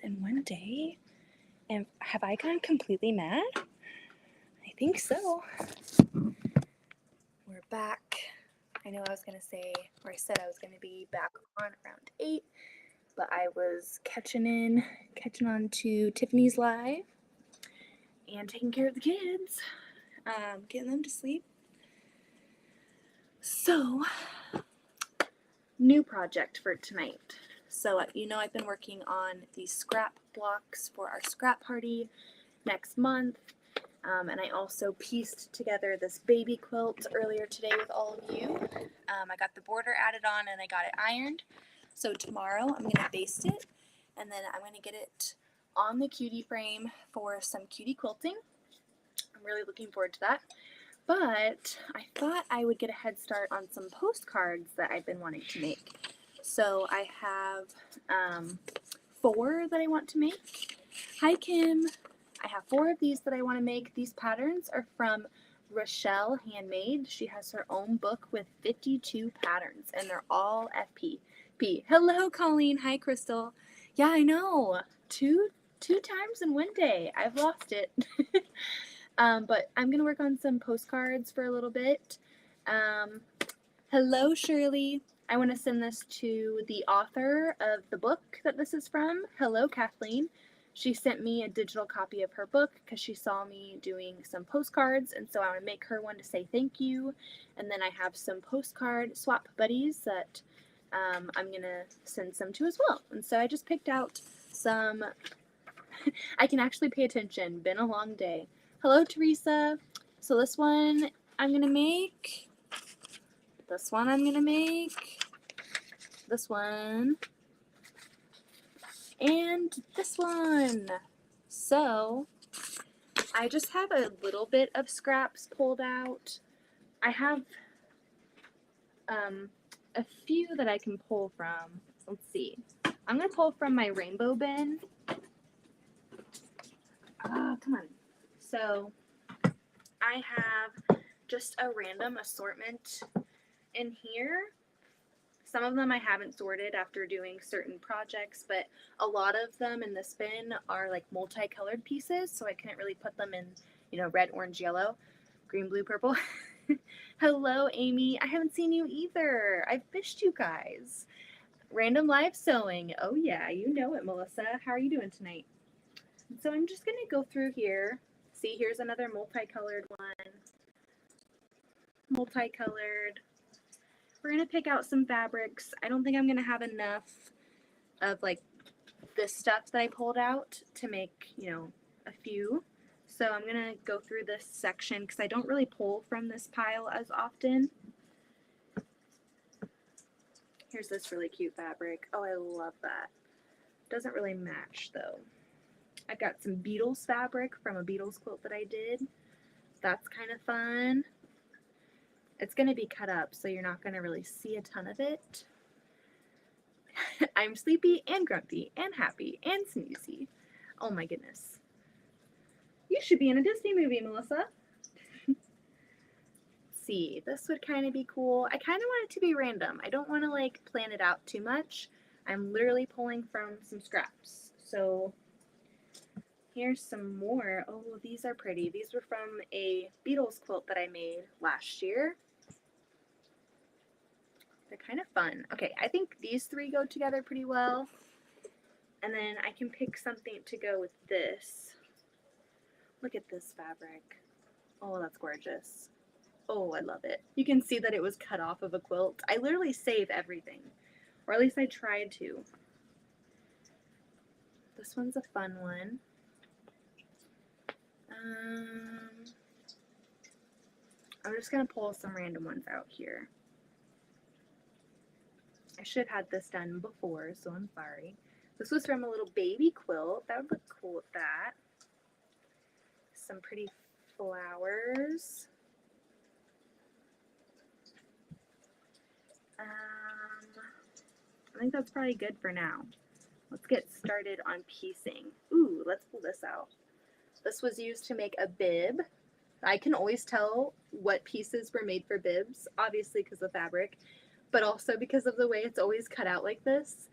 in one day. And have I gone completely mad? I think so. We're back. I know I was going to say, or I said I was going to be back on around 8, but I was catching on to Tiffany's Live and taking care of the kids, getting them to sleep. So, new project for tonight. So, I've been working on these scrap blocks for our scrap party next month. And I also pieced together this baby quilt earlier today with all of you. I got the border added on and I got it ironed. So tomorrow I'm going to baste it and then I'm going to get it on the cutie frame for some cutie quilting. I'm really looking forward to that. But I thought I would get a head start on some postcards that I've been wanting to make. So I have 4 that I want to make. Hi, Kim. I have 4 of these that I want to make. These patterns are from Rochelle Handmade. She has her own book with 52 patterns, and they're all FP. Hello, Colleen. Hi, Crystal. Yeah, I know. Two times in one day. I've lost it. But I'm going to work on some postcards for a little bit. Hello, Shirley. I want to send this to the author of the book that this is from. Hello, Kathleen. She sent me a digital copy of her book because she saw me doing some postcards, and so I want to make her one to say thank you. And then I have some postcard swap buddies that I'm going to send some to as well. And so I just picked out some. I can actually pay attention. Been a long day. Hello, Teresa. So this one I'm going to make. This one I'm going to make. This one. And this one. So I just have a little bit of scraps pulled out. I have a few that I can pull from. Let's see. I'm going to pull from my rainbow bin. Come on. So I have just a random assortment in here. Some of them I haven't sorted after doing certain projects, but a lot of them in this bin are like multicolored pieces, so I couldn't really put them in, red, orange, yellow, green, blue, purple. Hello, Amy. I haven't seen you either. I've missed you guys. Random live sewing. Oh yeah, you know it, Melissa. How are you doing tonight? So I'm just going to go through here. See, here's another multicolored one. Multicolored. We're going to pick out some fabrics. I don't think I'm going to have enough of like this stuff that I pulled out to make, a few. So I'm going to go through this section because I don't really pull from this pile as often. Here's this really cute fabric. Oh, I love that. Doesn't really match though. I've got some Beatles fabric from a Beatles quilt that I did. That's kind of fun. It's going to be cut up, so you're not going to really see a ton of it. I'm sleepy and grumpy and happy and sneezy. Oh my goodness. You should be in a Disney movie, Melissa. Let's see, this would kind of be cool. I kind of want it to be random. I don't want to like plan it out too much. I'm literally pulling from some scraps. So here's some more. Oh, these are pretty. These were from a Beatles quilt that I made last year. They're kind of fun. Okay, I think these 3 go together pretty well. And then I can pick something to go with this. Look at this fabric. Oh, that's gorgeous. Oh, I love it. You can see that it was cut off of a quilt. I literally save everything. Or at least I tried to. This one's a fun one. I'm just going to pull some random ones out here. I should have had this done before, so I'm sorry. This was from a little baby quilt. That would look cool with that. Some pretty flowers. I think that's probably good for now. Let's get started on piecing. Ooh, let's pull this out. This was used to make a bib. I can always tell what pieces were made for bibs, obviously because of fabric, but also because of the way it's always cut out like this.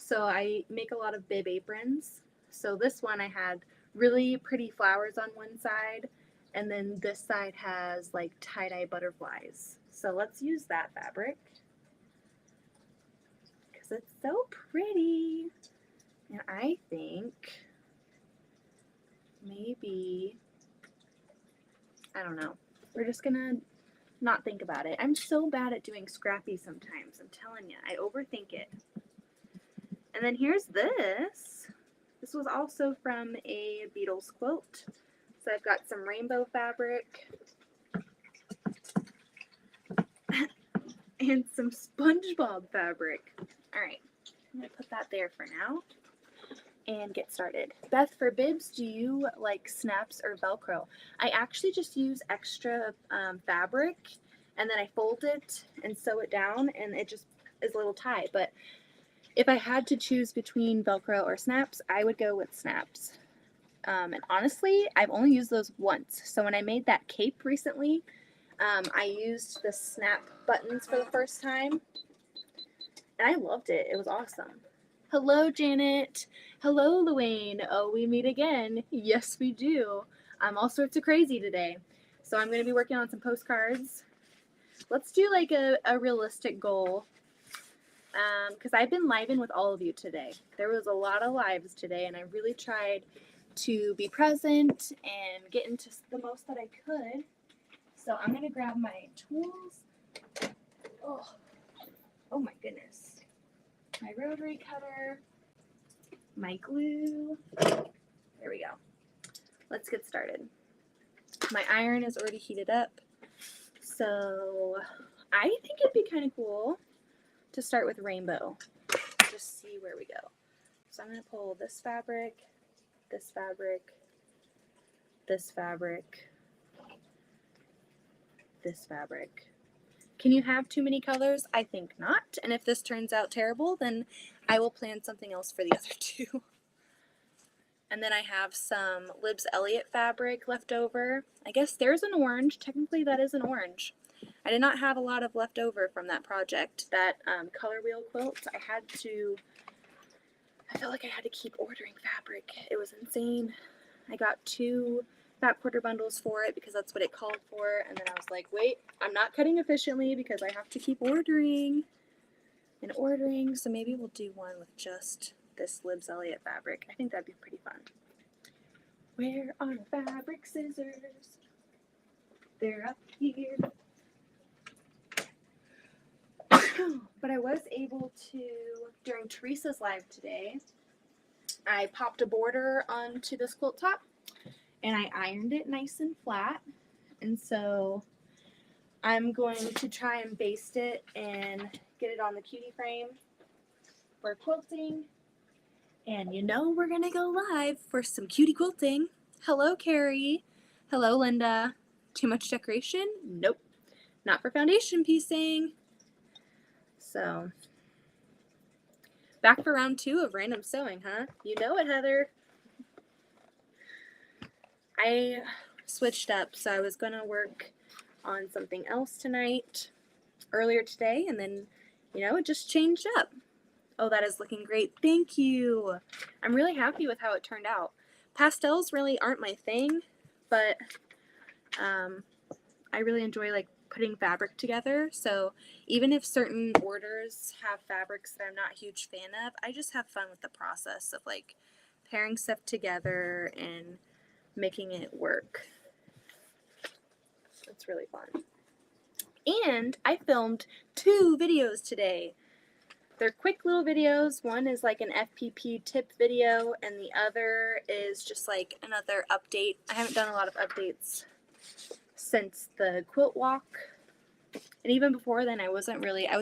So I make a lot of bib aprons. So this one I had really pretty flowers on one side, and then this side has like tie-dye butterflies. So let's use that fabric because it's so pretty. And I think maybe, I don't know, we're just gonna not think about it. I'm so bad at doing scrappy sometimes. I'm telling you, I overthink it. And then here's this. This was also from a Beatles quilt. So I've got some rainbow fabric and some SpongeBob fabric. All right, I'm gonna put that there for now and get started. Beth, for bibs, do you like snaps or Velcro? I actually just use extra fabric, and then I fold it and sew it down, and it just is a little tie. But if I had to choose between Velcro or snaps, I would go with snaps. And honestly, I've only used those once. So when I made that cape recently, I used the snap buttons for the first time, and I loved it. It was awesome. Hello, Janet. Hello, Luane. Oh, we meet again. Yes, we do. I'm all sorts of crazy today. So I'm going to be working on some postcards. Let's do like a realistic goal. Because I've been living with all of you today. There was a lot of lives today, and I really tried to be present and get into the most that I could. So I'm going to grab my tools. Oh my goodness. My rotary cutter, my glue. There we go. Let's get started. My iron is already heated up. So I think it'd be kind of cool to start with rainbow. Just see where we go. So I'm going to pull this fabric, this fabric, this fabric, this fabric. Can you have too many colors? I think not. And if this turns out terrible, then I will plan something else for the other two. And then I have some Libs Elliot fabric left over. I guess there's an orange. Technically that is an orange. I did not have a lot of left over from that project. That color wheel quilt, I felt like I had to keep ordering fabric. It was insane. I got 2 fat quarter bundles for it because that's what it called for. And then I was like, wait, I'm not cutting efficiently because I have to keep ordering and ordering. So maybe we'll do one with just this Libs Elliot fabric. I think that'd be pretty fun. Where are the fabric scissors? They're up here. But I was able to, during Teresa's live today, I popped a border onto this quilt top and I ironed it nice and flat. And so I'm going to try and baste it and get it on the cutie frame for quilting. And you know we're gonna go live for some cutie quilting. Hello, Carrie. Hello, Linda. Too much decoration? Nope. Not for foundation piecing. So, back for round 2 of random sewing, huh? You know it, Heather. I switched up, so I was gonna work on something else tonight, earlier today, and then, you know, it just changed up. Oh, that is looking great. Thank you. I'm really happy with how it turned out. Pastels really aren't my thing, but I really enjoy like putting fabric together. So even if certain orders have fabrics that I'm not a huge fan of, I just have fun with the process of like pairing stuff together and making it work. It's really fun. And I filmed 2 videos today. They're quick little videos. One is like an FPP tip video, and the other is just like another update. I haven't done a lot of updates since the quilt walk. And even before then, I was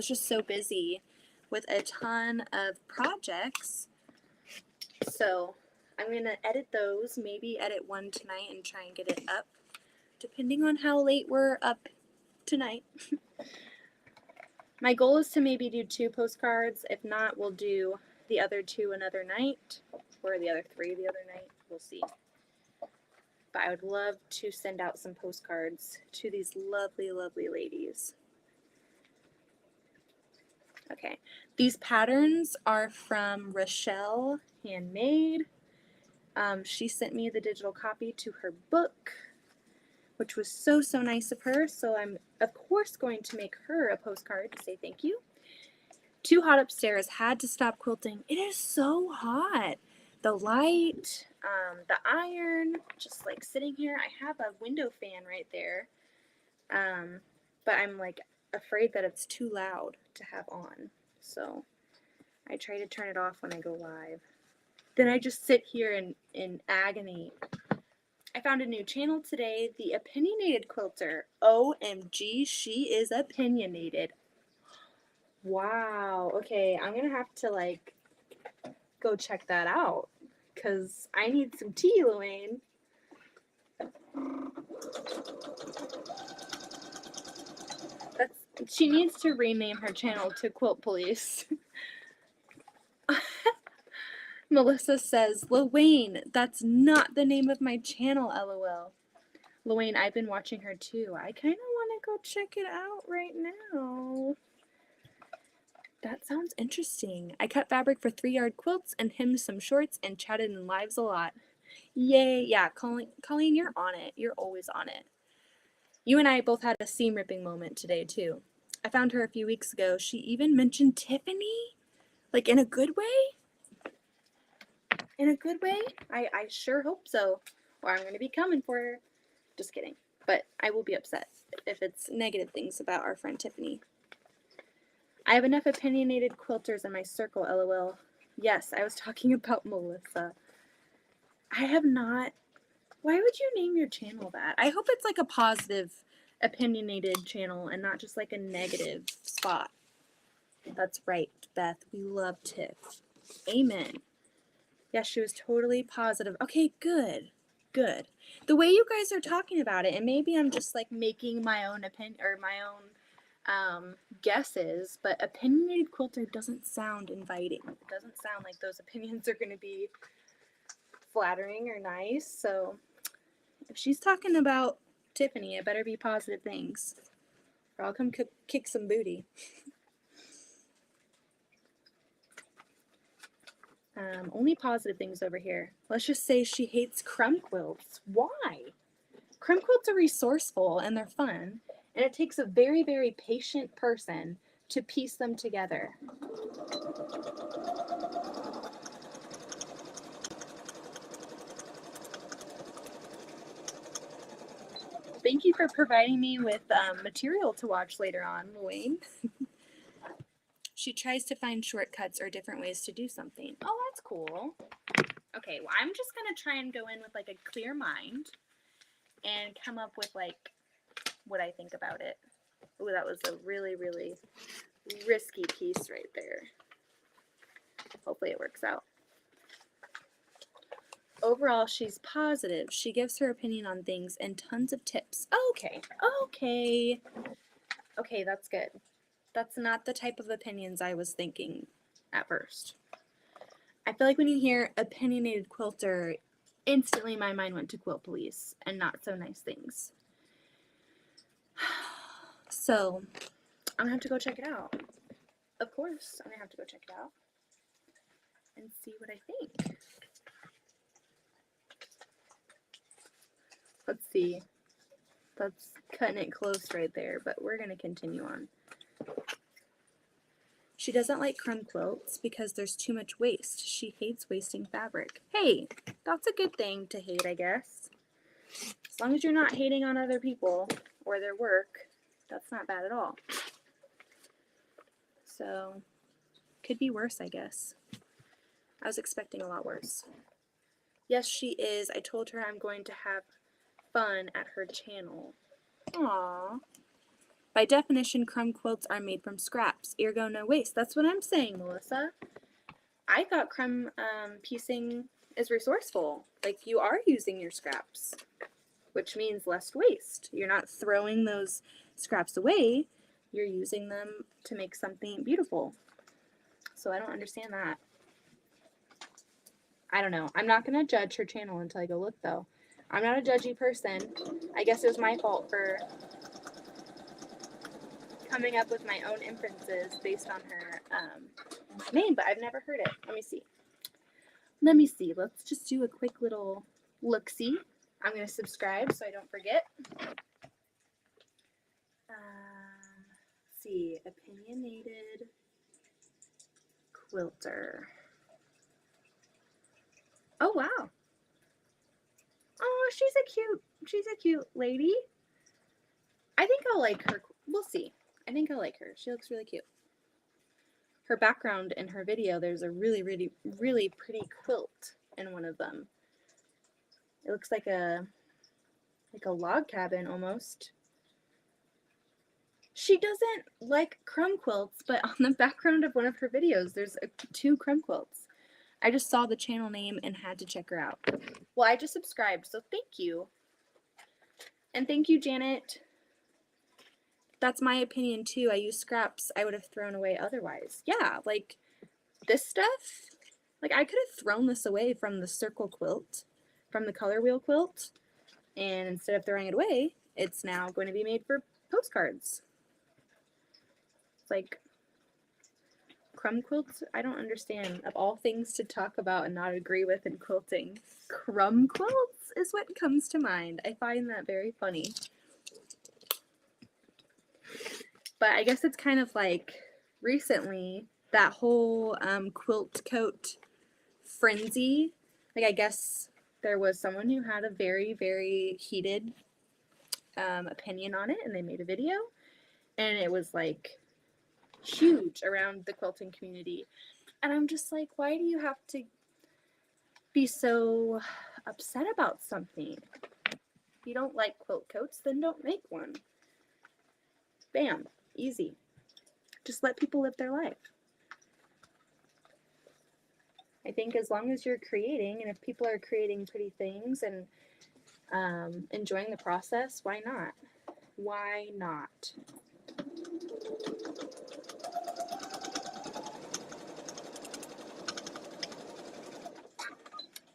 just so busy with a ton of projects. So I'm going to edit those, maybe edit one tonight and try and get it up, depending on how late we're up tonight. My goal is to maybe do 2 postcards. If not, we'll do the other 2 another night, or the other 3 the other night. We'll see. But I would love to send out some postcards to these lovely, lovely ladies. Okay, these patterns are from Rochelle Handmade. She sent me the digital copy to her book, which was so nice of her. So I'm, of course, going to make her a postcard to say thank you. Too hot upstairs, had to stop quilting. It is so hot. The light, the iron, just like sitting here. I have a window fan right there, but I'm like afraid that it's too loud to have on. So I try to turn it off when I go live. Then I just sit here in agony. I found a new channel today, the Opinionated Quilter. OMG, she is opinionated. Wow. Okay, I'm gonna have to like go check that out because I need some tea, Luane. She needs to rename her channel to Quilt Police. Melissa says, Luane, that's not the name of my channel, LOL. Luane, I've been watching her too. I kind of want to go check it out right now. That sounds interesting. I cut fabric for 3-yard quilts and hemmed some shorts and chatted in lives a lot. Yay. Yeah, Colleen, you're on it. You're always on it. You and I both had a seam ripping moment today too. I found her a few weeks ago. She even mentioned Tiffany. Like in a good way? In a good way? I sure hope so. Or I'm going to be coming for her. Just kidding. But I will be upset if it's negative things about our friend Tiffany. I have enough opinionated quilters in my circle, LOL. Yes, I was talking about Melissa. I have not. Why would you name your channel that? I hope it's like a positive, opinionated channel and not just like a negative spot. That's right, Beth. We love Tiff. Amen. Yeah, she was totally positive. Okay, good. Good. The way you guys are talking about it, and maybe I'm just like making my own opinion or my own guesses, but opinionated quilter doesn't sound inviting. It doesn't sound like those opinions are going to be flattering or nice. So if she's talking about Tiffany, it better be positive things, or I'll come kick some booty. Only positive things over here. Let's just say she hates crumb quilts. Why? Crumb quilts are resourceful and they're fun, and it takes a very, very patient person to piece them together. Thank you for providing me with material to watch later on, Luane. She tries to find shortcuts or different ways to do something. Oh, that's cool. Okay, well, I'm just going to try and go in with like a clear mind and come up with like what I think about it. Oh, that was a really, really risky piece right there. Hopefully it works out. Overall, she's positive. She gives her opinion on things and tons of tips. Okay, that's good. That's not the type of opinions I was thinking at first. I feel like when you hear opinionated quilter, instantly my mind went to Quilt Police and not so nice things. So, I'm gonna have to go check it out. Of course, I'm gonna have to go check it out and see what I think. Let's see. That's cutting it close right there, but we're gonna continue on. She doesn't like crumb quilts because there's too much waste. She hates wasting fabric. Hey, that's a good thing to hate, I guess. As long as you're not hating on other people or their work, that's not bad at all. So, could be worse, I guess. I was expecting a lot worse. Yes, she is. I told her I'm going to have fun at her channel. Aww. By definition, crumb quilts are made from scraps, ergo no waste. That's what I'm saying, Melissa. I thought crumb piecing is resourceful. Like, you are using your scraps, which means less waste. You're not throwing those scraps away. You're using them to make something beautiful. So I don't understand that. I don't know. I'm not going to judge her channel until I go look, though. I'm not a judgy person. I guess it was my fault for coming up with my own inferences based on her name, but I've never heard it. Let me see. Let's just do a quick little look-see. I'm going to subscribe so I don't forget. Let's see. Opinionated quilter. Oh, wow. Oh, she's a cute lady. I think I'll like her. We'll see. I think I'll like her. She looks really cute. Her background in her video, there's a really, really, really pretty quilt in one of them. It looks like a log cabin almost. She doesn't like crumb quilts, but on the background of one of her videos, there's 2 crumb quilts. I just saw the channel name and had to check her out. Well, I just subscribed, so thank you. And thank you, Janet. That's my opinion too. I use scraps I would have thrown away otherwise. Yeah, like this stuff, like I could have thrown this away from the circle quilt, from the color wheel quilt, and instead of throwing it away, it's now going to be made for postcards. It's like crumb quilts, I don't understand. Of all things to talk about and not agree with in quilting, crumb quilts is what comes to mind. I find that very funny. But I guess it's kind of like recently that whole quilt coat frenzy. Like I guess there was someone who had a very, very heated opinion on it, and they made a video, and it was like huge around the quilting community. And I'm just like, why do you have to be so upset about something? If you don't like quilt coats, then don't make one. Bam. Easy. Just let people live their life. I think as long as you're creating, and if people are creating pretty things and enjoying the process, why not? Why not?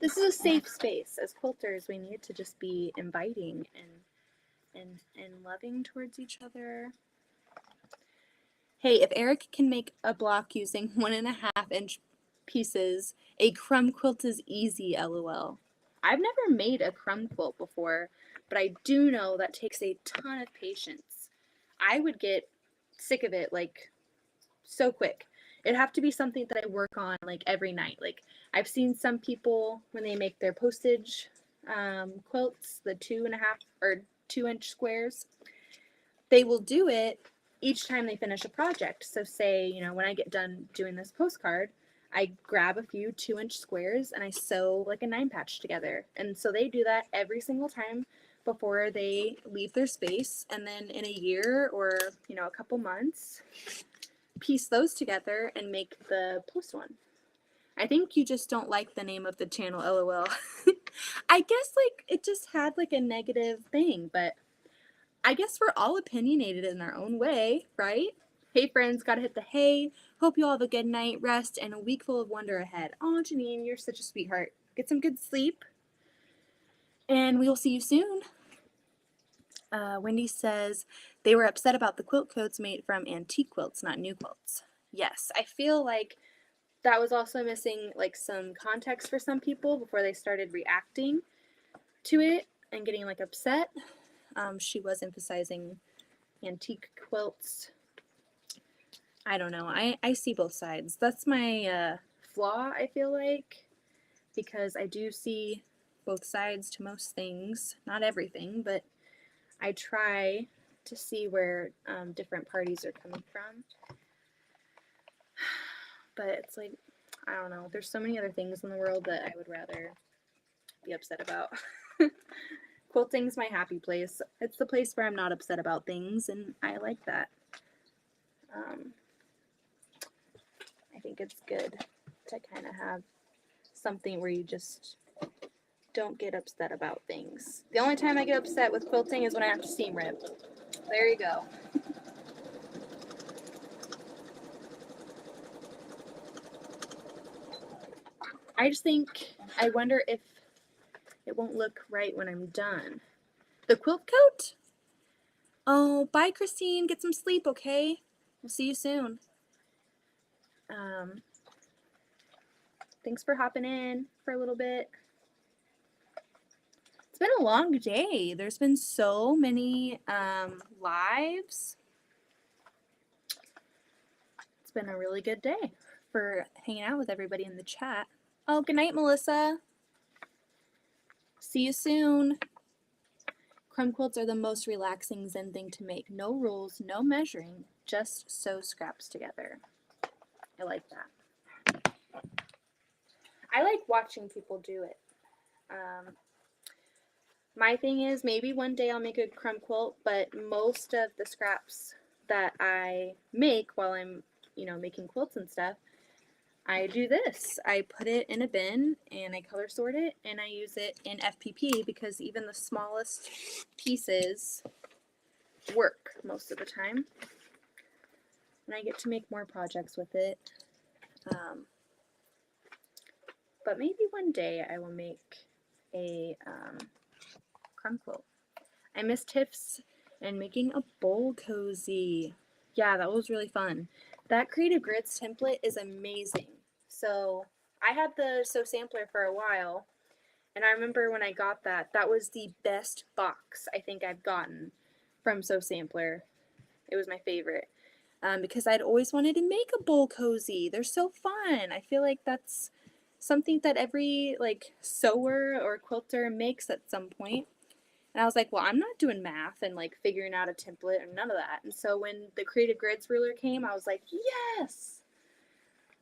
This is a safe space. As quilters, we need to just be inviting and loving towards each other. Hey, if Eric can make a block using 1.5-inch pieces, a crumb quilt is easy, LOL. I've never made a crumb quilt before, but I do know that takes a ton of patience. I would get sick of it like so quick. It'd have to be something that I work on like every night. Like I've seen some people when they make their postage quilts, the 2.5 or 2-inch squares, they will do it each time they finish a project. So say, you know, when I get done doing this postcard, I grab a few 2-inch squares and I sew like a 9-patch together. And so they do that every single time before they leave their space. And then in a year or, you know, a couple months, piece those together and make the post one. I think you just don't like the name of the channel, LOL. I guess like it just had like a negative thing, but I guess we're all opinionated in our own way, right? Hey friends, gotta hit the hay. Hope you all have a good night, rest, and a week full of wonder ahead. Oh, Janine, you're such a sweetheart. Get some good sleep. And we will see you soon. Wendy says they were upset about the quilt coats made from antique quilts, not new quilts. Yes, I feel like that was also missing like some context for some people before they started reacting to it and getting like upset. She was emphasizing antique quilts. I don't know. I see both sides. That's my flaw, I feel like, because I do see both sides to most things. Not everything, but I try to see where different parties are coming from. But it's like, I don't know. There's so many other things in the world that I would rather be upset about. Quilting's my happy place. It's the place where I'm not upset about things, and I like that. I think it's good to kind of have something where you just don't get upset about things. The only time I get upset with quilting is when I have to seam rip. There you go. I just think, I wonder if it won't look right when I'm done. The quilt coat? Oh, bye, Christine. Get some sleep, okay? We'll see you soon. Thanks for hopping in for a little bit. It's been a long day. There's been so many lives. It's been a really good day for hanging out with everybody in the chat. Oh, good night, Melissa. See you soon. Crumb quilts are the most relaxing zen thing to make. No rules, no measuring, just sew scraps together. I like that. I like watching people do it. My thing is, maybe one day I'll make a crumb quilt, but most of the scraps that I make while I'm, making quilts and stuff, I do this. I put it in a bin and I color sort it and I use it in FPP because even the smallest pieces work most of the time. And I get to make more projects with it. But maybe one day I will make a crumb quilt. I miss Tiff's and making a bowl cozy. Yeah, that was really fun. That Creative Grids template is amazing. So I had the Sew Sampler for a while, and I remember when I got that, that was the best box I think I've gotten from Sew Sampler. It was my favorite because I'd always wanted to make a bowl cozy. They're so fun. I feel like that's something that every sewer or quilter makes at some point. And I was like, well, I'm not doing math and figuring out a template and none of that. And so when the Creative Grids ruler came, I was like, yes,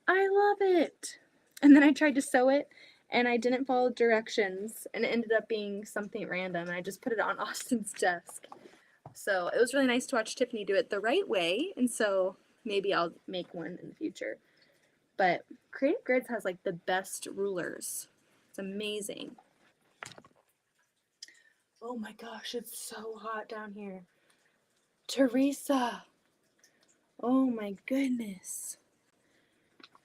I love it. And then I tried to sew it and I didn't follow directions and it ended up being something random. And I just put it on Austin's desk. So it was really nice to watch Tiffany do it the right way. And so maybe I'll make one in the future. But Creative Grids has the best rulers. It's amazing. Oh my gosh, it's so hot down here. Teresa. Oh my goodness.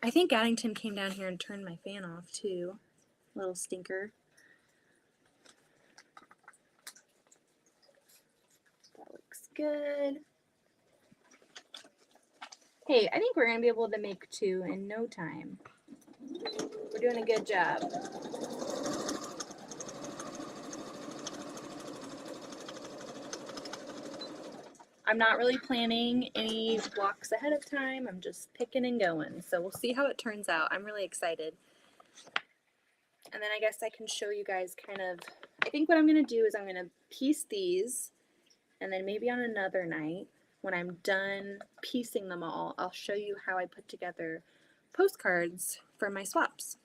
I think Addington came down here and turned my fan off too. Little stinker. That looks good. Hey, I think we're going to be able to make 2 in no time. We're doing a good job. I'm not really planning any blocks ahead of time. I'm just picking and going. So we'll see how it turns out. I'm really excited. And then I guess I can show you guys I think what I'm going to do is I'm going to piece these, and then maybe on another night when I'm done piecing them all, I'll show you how I put together postcards for my swaps.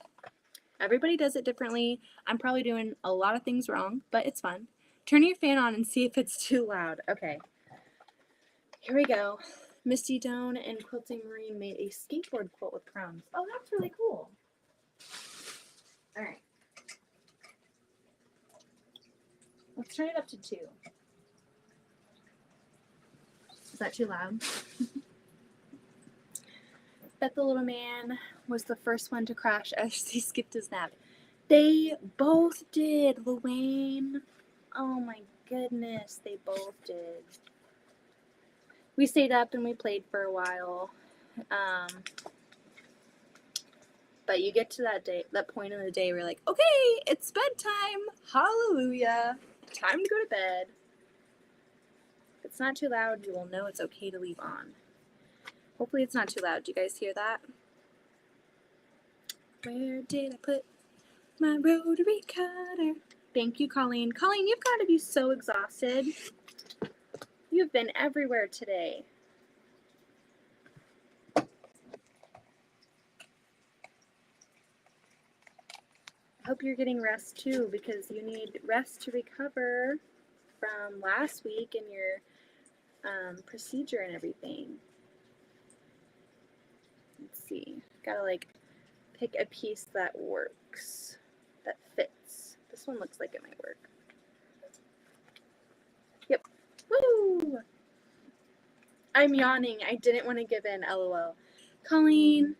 Everybody does it differently. I'm probably doing a lot of things wrong, but it's fun. Turn your fan on and see if it's too loud. Okay. Here we go. Misty Doan and Quilting Marine made a skateboard quilt with crumbs. Oh, that's really cool. All right. Let's turn it up to 2. Is that too loud? Bet the little man was the first one to crash as he skipped his nap. They both did, Luane. Oh my goodness, they both did. We stayed up and we played for a while. But you get to that point in the day where you're like, okay, it's bedtime. Hallelujah. Time to go to bed. If it's not too loud, you will know it's okay to leave on. Hopefully it's not too loud. Do you guys hear that? Where did I put my rotary cutter? Thank you, Colleen. Colleen, you've got to be so exhausted. You've been everywhere today. I hope you're getting rest too, because you need rest to recover from last week and your procedure and everything. Let's see. Gotta pick a piece that works, that fits. This one looks like it might work. Yep. Woo! I'm yawning. I didn't want to give in, LOL. Colleen,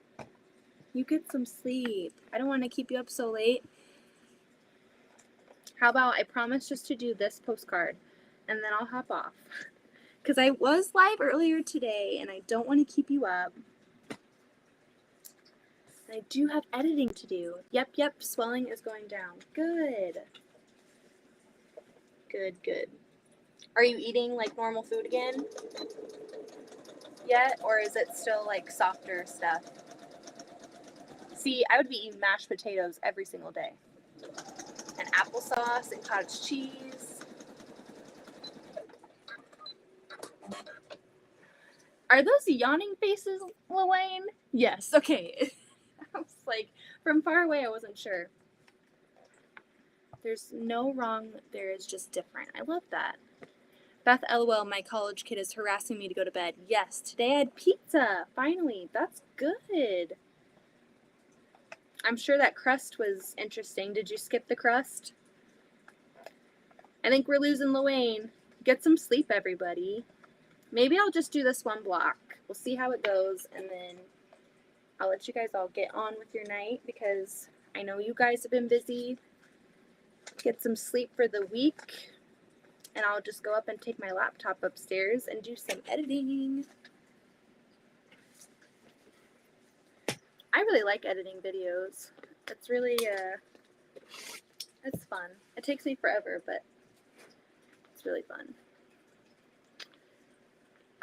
you get some sleep. I don't want to keep you up so late. How about I promise just to do this postcard and then I'll hop off. because I was live earlier today and I don't want to keep you up. I do have editing to do. Yep, swelling is going down. Good. Good. Are you eating like normal food again yet, or is it still like softer stuff? See, I would be eating mashed potatoes every single day. And applesauce and cottage cheese. Are those yawning faces, Lillian? Yes, okay. I was like, from far away, I wasn't sure. There's no wrong, there is just different. I love that. Beth, LOL, my college kid is harassing me to go to bed. Yes, today I had pizza. Finally, that's good. I'm sure that crust was interesting. Did you skip the crust? I think we're losing Lillian. Get some sleep, everybody. Maybe I'll just do this one block. We'll see how it goes, and then I'll let you guys all get on with your night because I know you guys have been busy. Get some sleep for the week, and I'll just go up and take my laptop upstairs and do some editing. I really like editing videos. It's really, it's fun. It takes me forever, but it's really fun.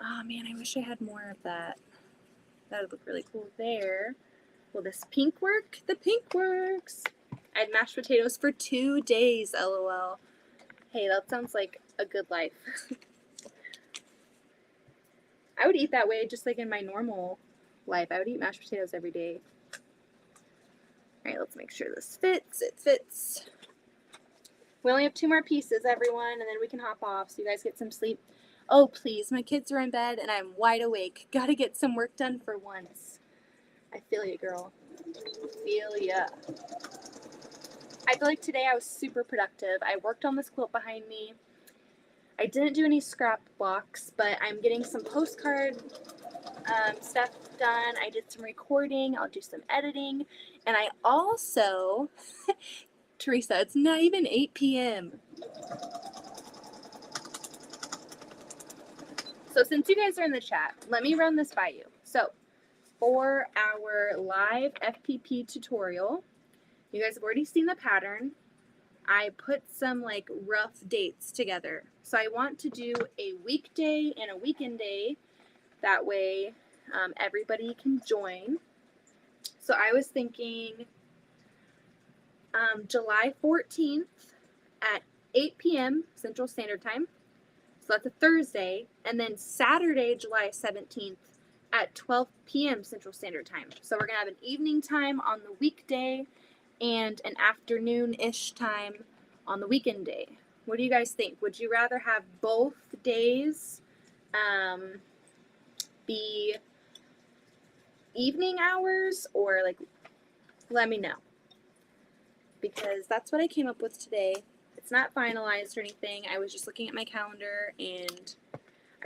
Oh man, I wish I had more of that. That would look really cool there. Will this pink work? The pink works. I had mashed potatoes for 2 days, LOL. Hey, that sounds like a good life. I would eat that way just like in my normal life. I would eat mashed potatoes every day. All right, let's make sure this fits. It fits. We only have 2 more pieces, everyone, and then we can hop off so you guys get some sleep. Oh, please, my kids are in bed and I'm wide awake. Gotta get some work done for once. I feel you, girl. Feel ya. I feel like today I was super productive. I worked on this quilt behind me. I didn't do any scrap blocks, but I'm getting some postcard stuff done. I did some recording. I'll do some editing. And I also, Teresa, it's not even 8 p.m. So since you guys are in the chat, let me run this by you. So for our live FPP tutorial, you guys have already seen the pattern. I put some like rough dates together. So I want to do a weekday and a weekend day. That way everybody can join. So I was thinking July 14th at 8 p.m. Central Standard Time. So that's a Thursday. And then Saturday, July 17th at 12 p.m. Central Standard Time. So we're going to have an evening time on the weekday and an afternoon-ish time on the weekend day. What do you guys think? Would you rather have both days be evening hours, or like, let me know, because that's what I came up with today. It's not finalized or anything. I was just looking at my calendar and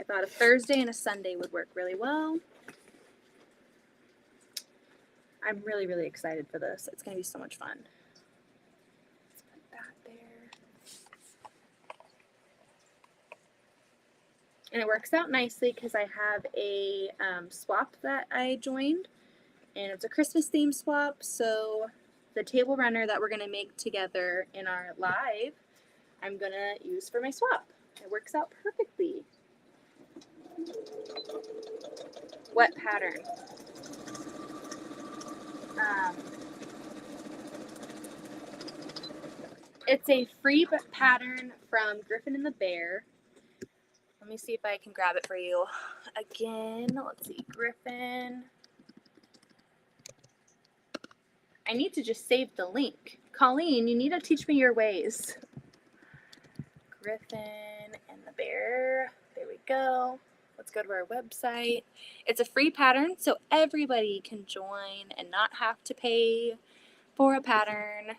I thought a Thursday and a Sunday would work really well. I'm really, really excited for this. It's going to be so much fun. Let's put that there. And it works out nicely because I have a swap that I joined, and it's a Christmas theme swap. So the table runner that we're going to make together in our live, I'm going to use for my swap. It works out perfectly. What pattern? It's a free pattern from Griffin and the Bear. Let me see if I can grab it for you again. Let's see, Griffin. I need to just save the link. Colleen, you need to teach me your ways. Griffin and the Bear. There we go. Let's go to our website. It's a free pattern, so everybody can join and not have to pay for a pattern.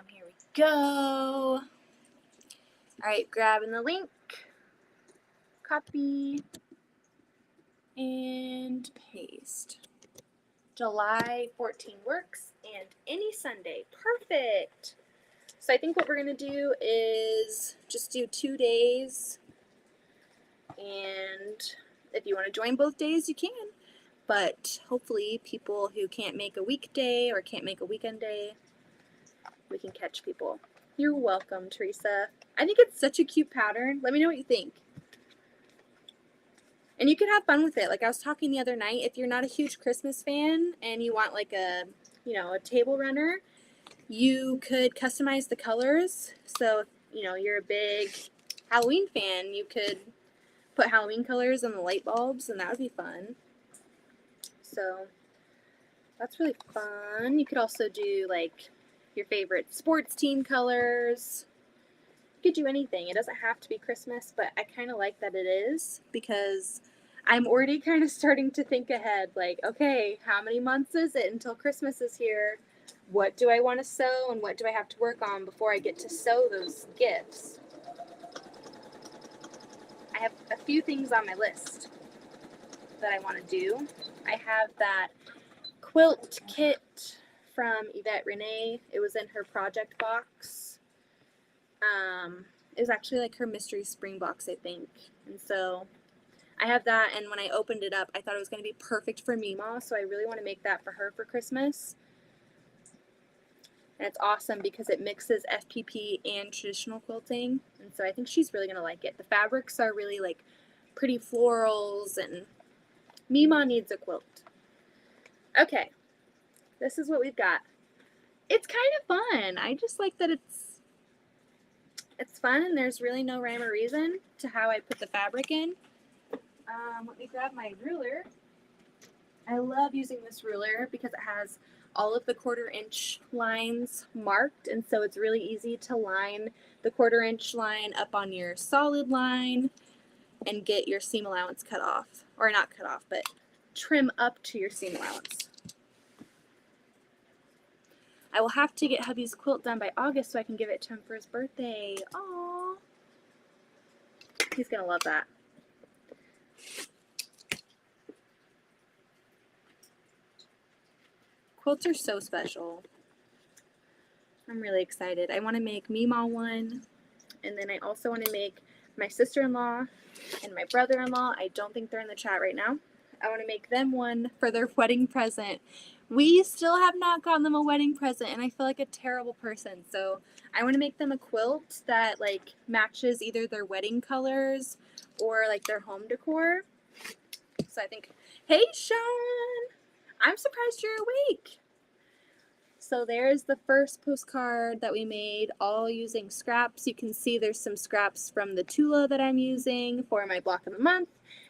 Here we go. All right, grabbing the link. Copy and paste. July 14 works, and any Sunday. Perfect. So I think what we're going to do is just do 2 days And if you want to join both days, you can. But hopefully people who can't make a weekday or can't make a weekend day, we can catch people. You're welcome, Teresa. I think it's such a cute pattern. Let me know what you think. And you can have fun with it. Like I was talking the other night, if you're not a huge Christmas fan and you want like a, a table runner, you could customize the colors. So if, you're a big Halloween fan, you could put Halloween colors on the light bulbs and that would be fun. So that's really fun. You could also do like your favorite sports team colors. You could do anything. It doesn't have to be Christmas, but I kind of like that it is because I'm already kind of starting to think ahead. Like, okay, how many months is it until Christmas is here? What do I want to sew and what do I have to work on before I get to sew those gifts? I have a few things on my list that I want to do. I have that quilt kit from Yvette Renee. It was in her project box. It was actually like her mystery spring box, I think. And so I have that, and when I opened it up, I thought it was going to be perfect for Mima, so I really want to make that for her for Christmas. And it's awesome because it mixes FPP and traditional quilting, and so I think she's really going to like it. The fabrics are really like pretty florals, and Mima needs a quilt. Okay, this is what we've got. It's kind of fun. I just like that it's fun and there's really no rhyme or reason to how I put the fabric in. Let me grab my ruler. I love using this ruler because it has all of the 1/4 inch lines marked, and so it's really easy to line the 1/4 inch line up on your solid line and get your seam allowance cut off, or not cut off, but trim up to your seam allowance. I will have to get hubby's quilt done by August so I can give it to him for his birthday. Aww. He's gonna love that. Quilts are so special. I'm really excited. I want to make Mima one, and then I also want to make my sister-in-law and my brother-in-law. I don't think they're in the chat right now. I want to make them one for their wedding present. We still have not gotten them a wedding present, and I feel like a terrible person. So I want to make them a quilt that like matches either their wedding colors or like their home decor. So I think, hey Sean, I'm surprised you're awake. So there's the first postcard that we made, all using scraps. You can see there's some scraps from the Tula that I'm using for my block of the month.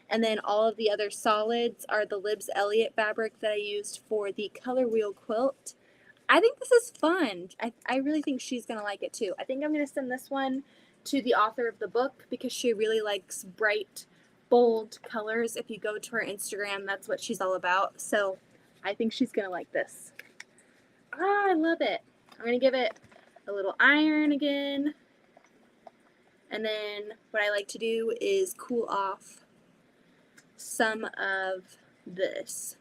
And then all of the other solids are the Libs Elliott fabric that I used for the color wheel quilt. I think this is fun. I really think she's going to like it too. I think I'm going to send this one to the author of the book because she really likes bright, bold colors. If you go to her Instagram, that's what she's all about. So I think she's going to like this. Ah, I love it. I'm going to give it a little iron again. And then what I like to do is cool off some of this.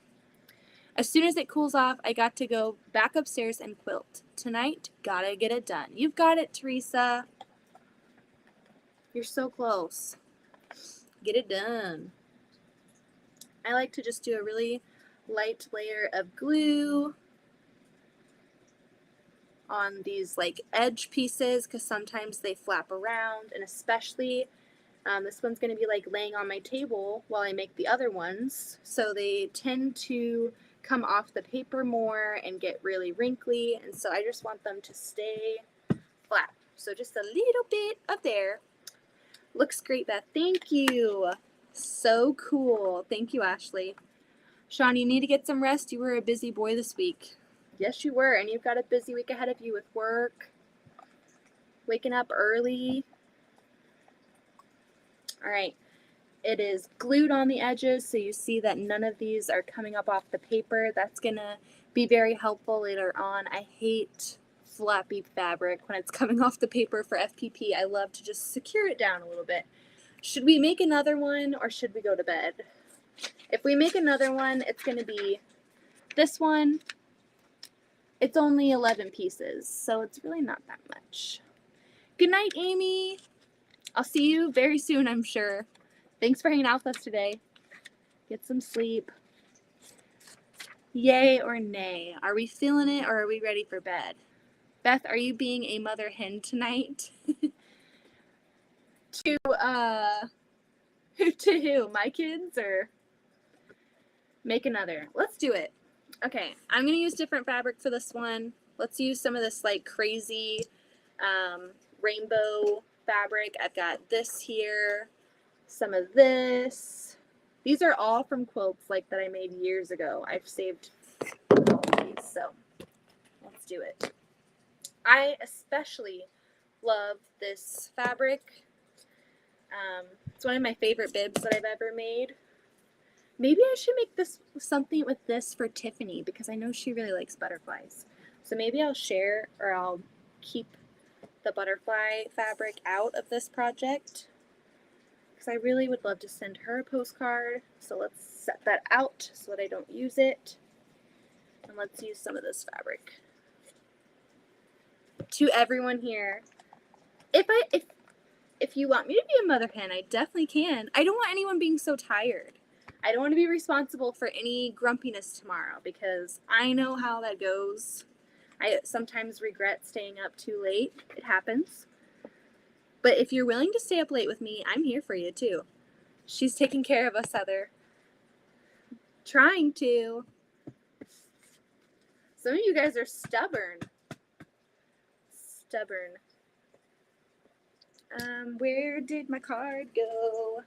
As soon as it cools off, I got to go back upstairs and quilt. Tonight, gotta get it done. You've got it, Teresa. You're so close. Get it done. I like to just do a really light layer of glue on these like edge pieces because sometimes they flap around, and especially this one's going to be like laying on my table while I make the other ones, so they tend to come off the paper more and get really wrinkly, and so I just want them to stay flat. So just a little bit of there. Looks great, Beth. Thank you. So cool. Thank you, Ashley. Sean, you need to get some rest. You were a busy boy this week. Yes, you were, and you've got a busy week ahead of you with work, waking up early. All right, it is glued on the edges, so you see that none of these are coming up off the paper. That's gonna be very helpful later on. I hate flappy fabric when it's coming off the paper for FPP. I love to just secure it down a little bit. Should we make another one or should we go to bed? If we make another one, it's gonna be this one. It's only 11 pieces, so it's really not that much. Good night, Amy. I'll see you very soon, I'm sure. Thanks for hanging out with us today. Get some sleep. Yay or nay? Are we feeling it or are we ready for bed? Beth, are you being a mother hen tonight? To who? My kids or make another? Let's do it. Okay, I'm gonna use different fabric for this one. Let's use some of this like crazy rainbow fabric. I've got this here, some of this. These are all from quilts like that I made years ago. I've saved all these, so let's do it. I especially love this fabric. It's one of my favorite bibs that I've ever made. Maybe I should make this something with this for Tiffany because I know she really likes butterflies. So maybe I'll share or I'll keep the butterfly fabric out of this project because I really would love to send her a postcard. So let's set that out so that I don't use it. And let's use some of this fabric. To everyone here, if you want me to be a mother hen, I definitely can. I don't want anyone being so tired. I don't want to be responsible for any grumpiness tomorrow because I know how that goes. I sometimes regret staying up too late. It happens. But if you're willing to stay up late with me, I'm here for you too. She's taking care of us, Heather. Trying to. Some of you guys are stubborn. Stubborn. Where did my card go?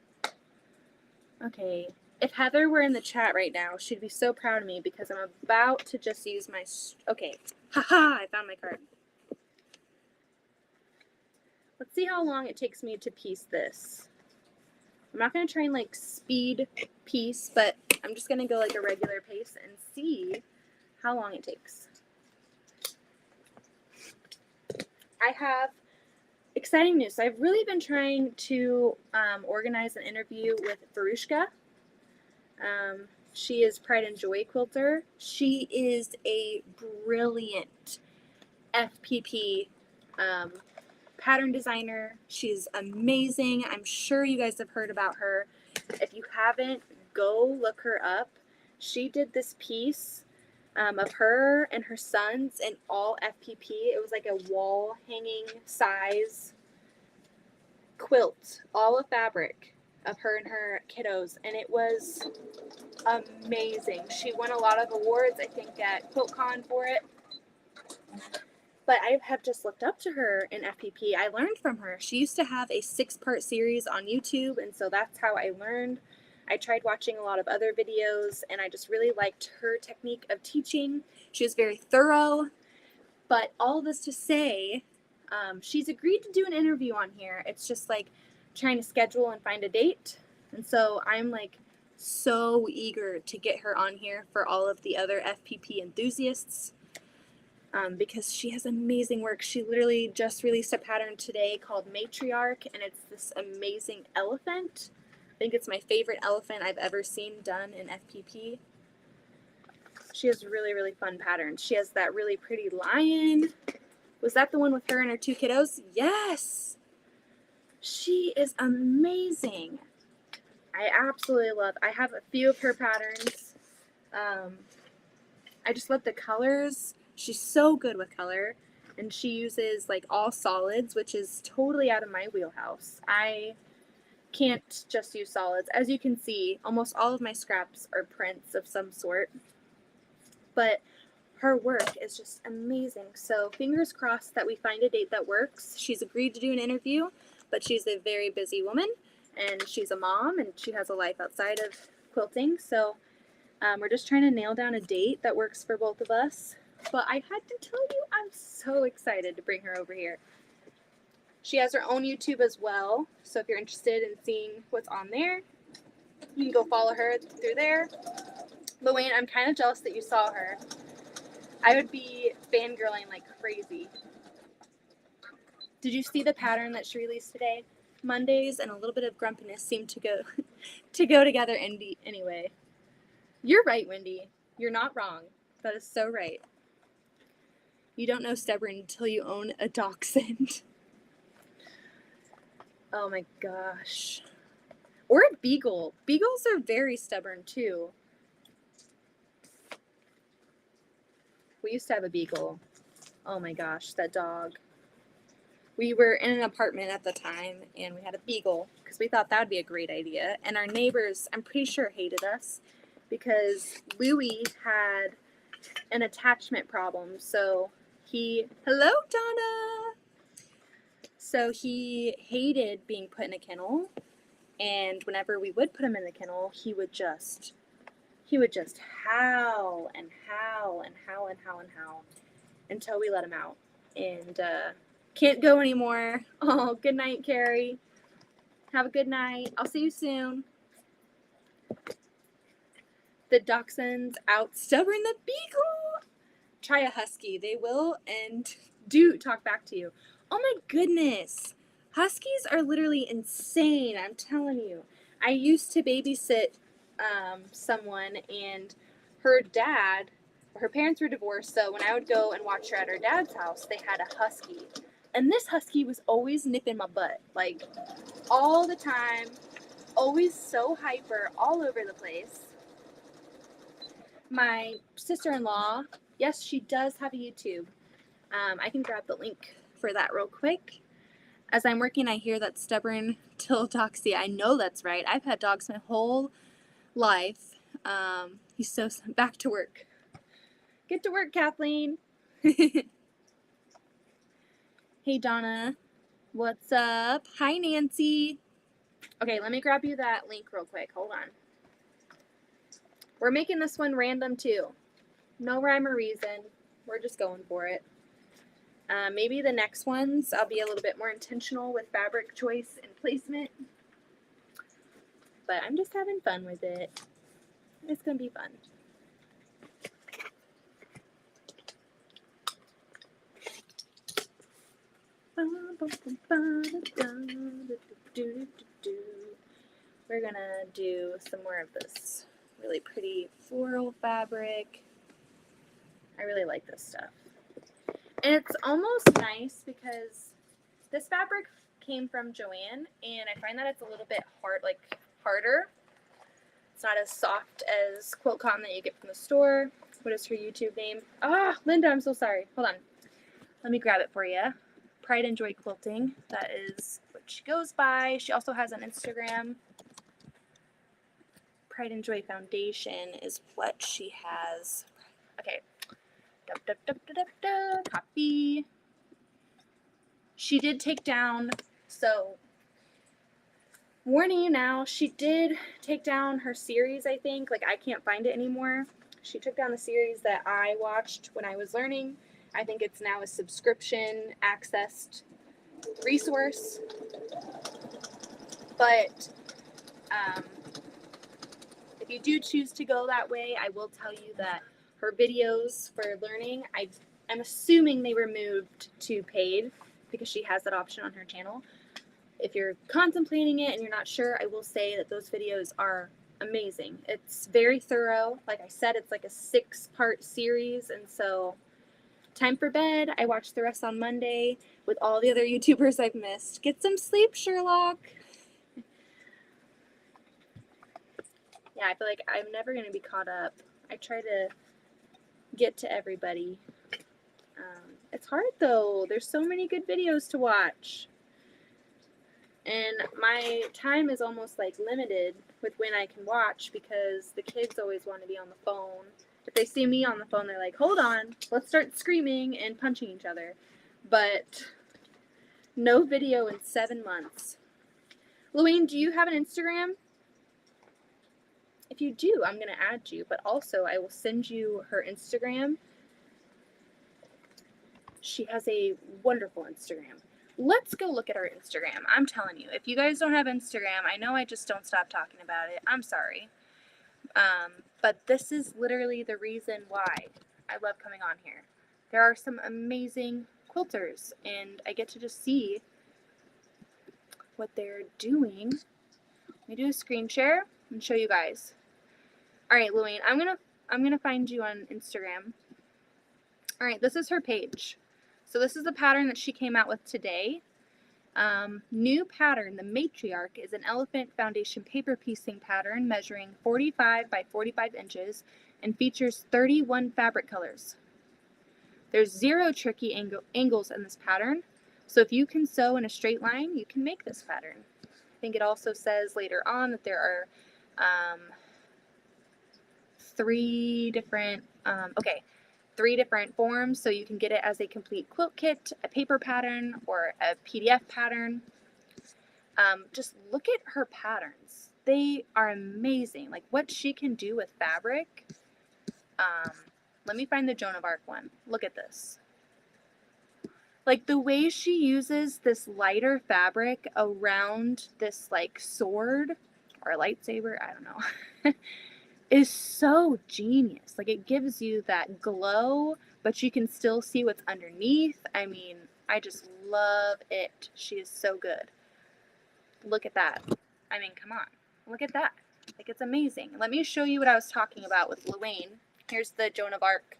Okay. If Heather were in the chat right now, she'd be so proud of me because I'm about to just use my... Okay. Haha, I found my card. Let's see how long it takes me to piece this. I'm not going to try and like speed piece, but I'm just going to go like a regular pace and see how long it takes. I have exciting news. So I've really been trying to organize an interview with Verushka. She is Pride and Joy quilter. She is a brilliant FPP pattern designer. She's amazing. I'm sure you guys have heard about her. If you haven't, go look her up. She did this piece of her and her sons in all FPP. It was like a wall hanging size quilt, all of fabric of her and her kiddos, and it was amazing. She won a lot of awards, I think, at QuiltCon for it. But I have just looked up to her in FPP. I learned from her. She used to have a 6-part series on YouTube, and so that's how I learned. I tried watching a lot of other videos, and I just really liked her technique of teaching. She was very thorough. But all this to say, she's agreed to do an interview on here. It's just like trying to schedule and find a date. And so I'm like so eager to get her on here for all of the other FPP enthusiasts. Because she has amazing work. She literally just released a pattern today called Matriarch, and it's this amazing elephant. I think it's my favorite elephant I've ever seen done in FPP. She has really, really fun patterns. She has that really pretty lion. Was that the one with her and her 2 kiddos? Yes! She is amazing. I absolutely love. I have a few of her patterns. I just love the colors. She's so good with color, and she uses like all solids, which is totally out of my wheelhouse. I can't just use solids. As you can see, almost all of my scraps are prints of some sort, but her work is just amazing. So fingers crossed that we find a date that works. She's agreed to do an interview, but she's a very busy woman, and she's a mom, and she has a life outside of quilting. So we're just trying to nail down a date that works for both of us. But I had to tell you, I'm so excited to bring her over here. She has her own YouTube as well, so if you're interested in seeing what's on there, you can go follow her through there. But Wayne, I'm kind of jealous that you saw her. I would be fangirling like crazy. Did you see the pattern that she released today? Mondays and a little bit of grumpiness seem to go together anyway. You're right, Wendy. You're not wrong. That is so right. You don't know stubborn until you own a dachshund. Oh my gosh. Or a beagle. Beagles are very stubborn too. We used to have a beagle. Oh my gosh, that dog. We were in an apartment at the time and we had a beagle because we thought that would be a great idea. And our neighbors, I'm pretty sure, hated us because Louie had an attachment problem. So hello, Donna. So he hated being put in a kennel. And whenever we would put him in the kennel, he would just howl and howl and howl and howl and howl until we let him out. And can't go anymore. Oh, good night, Carrie. Have a good night. I'll see you soon. The dachshunds outstubborn the beagle. Try a husky. They will and do talk back to you. Oh my goodness. Huskies are literally insane, I'm telling you. I used to babysit someone, and her parents were divorced, so when I would go and watch her at her dad's house, they had a husky. And this husky was always nipping my butt, like all the time, always so hyper, all over the place. My sister-in-law, yes, she does have a YouTube. I can grab the link for that real quick. As I'm working, I hear that stubborn till doxy. I know that's right. I've had dogs my whole life. He's so back to work. Get to work, Kathleen. Hey, Donna. What's up? Hi, Nancy. Okay, let me grab you that link real quick. Hold on. We're making this one random too. No rhyme or reason. We're just going for it. Maybe the next ones I'll be a little bit more intentional with fabric choice and placement. But I'm just having fun with it. It's going to be fun. We're going to do some more of this really pretty floral fabric. I really like this stuff. And it's almost nice because this fabric came from Joann, and I find that it's a little bit harder. It's not as soft as quilt cotton that you get from the store. What is her YouTube name? Linda, I'm so sorry. Hold on. Let me grab it for you. Pride and Joy Quilting. That is what she goes by. She also has an Instagram. Pride and Joy Foundation is what she has. Okay. Copy. She did take down, so warning you now, she did take down her series, I think. Like, I can't find it anymore. She took down the series that I watched when I was learning. I think it's now a subscription accessed resource. But if you do choose to go that way, I will tell you that her videos for learning, I'm assuming they were moved to paid because she has that option on her channel. If you're contemplating it and you're not sure, I will say that those videos are amazing. It's very thorough. Like I said, it's like a 6-part series, and so time for bed. I watched the rest on Monday with all the other YouTubers I've missed. Get some sleep, Sherlock. Yeah, I feel like I'm never going to be caught up. I try to get to everybody. It's hard though. There's so many good videos to watch. And my time is almost like limited with when I can watch because the kids always want to be on the phone. If they see me on the phone, they're like, hold on, let's start screaming and punching each other. But no video in 7 months. Louine, do you have an Instagram? If you do, I'm going to add you, but also I will send you her Instagram. She has a wonderful Instagram. Let's go look at her Instagram. I'm telling you, if you guys don't have Instagram, I know I just don't stop talking about it. I'm sorry. But this is literally the reason why I love coming on here. There are some amazing quilters, and I get to just see what they're doing. Let me do a screen share and show you guys. All right, Louine, I'm gonna find you on Instagram. All right, this is her page. So this is the pattern that she came out with today. New pattern, the Matriarch, is an elephant foundation paper piecing pattern measuring 45 by 45 inches and features 31 fabric colors. There's 0 tricky angles in this pattern, so if you can sew in a straight line, you can make this pattern. I think it also says later on that there are 3 different forms, so you can get it as a complete quilt kit, a paper pattern, or a PDF pattern. Just look at her patterns. They are amazing. Like what she can do with fabric. Let me find the Joan of Arc one. Look at this. Like the way she uses this lighter fabric around this like sword or lightsaber, I don't know, is so genius. Like it gives you that glow, but you can still see what's underneath. I mean, I just love it. She is so good. Look at that. I mean, come on. Look at that. Like it's amazing. Let me show you what I was talking about with Luane. Here's the Joan of Arc,